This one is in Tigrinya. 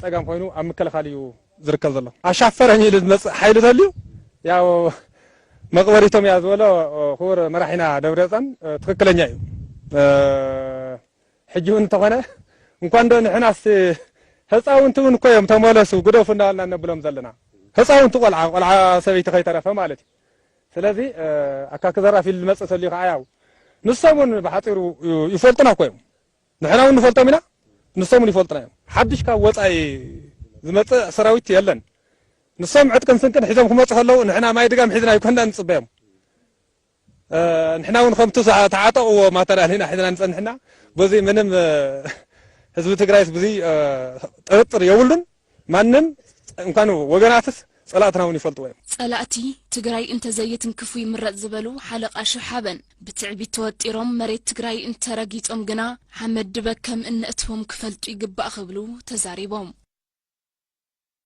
ጸጋም ኮይኑ ኣብ ምክልኻልዩ ዝርከብ ዘሎ ኣሻፈረኝ ልዝመጽ ሓይሉ ተልዩ ያው መቅበሪቶም ያዝወሎ ክቡር መራሒና ደብረጽዮን ትክክለኛ እዩ ሕጂውን ተኾነ እንኳን ዶ ንሕናስ ህፃውንቲ ውን ኮይም ተመለሱ ግደፉ እንዳልና ነብሎም ዘለና ህፃውንቲ ቆልዓ ሰበይቲ ከይተረፈ ማለት እዩ ስለዚ ኣካክ ዘራፊ ልመጽእ ተልዩ ከዓ ያው ንሶምን ብሓጺሩ ይፈልጡና ኮይም ንሕና ውን ንፈልጦም ኢና ንሶምን ይፈልጡና እዮም ሓድሽ ካብ ወጻኢ ዝመጽእ ሰራዊት የለን ንሶም ዕጥቅን ስንቅን ሒዞም ክመጹ ከለው ንሕና ማይ ድጋም ሒዝና ይኮንና ንጽበዮም ንሕና ውን ከምቱ ተዓጠቕዎ ማተርያል ኢና ሒዝና ንጸንሕና በዚ ምንም ህዝብ ትግራይስ በዚ ጥርጥር የብሉን ማንም እንኳን ወገናትስ ጸላእትና ውን ይፈልጡ እዮም ጸላእቲ ትግራይ እንተ ዘየትን ክፉ ይምረጥ ዝበሉ ሓለቃ ሽሓበን ብትዕቢት ተወጢሮም መሬት ትግራይ እንተ ረጊጾም ግና ሓመድ ድበከም እንእትዎም ክፈልጡ ይግባእ ክብሉ ተዛሪቦም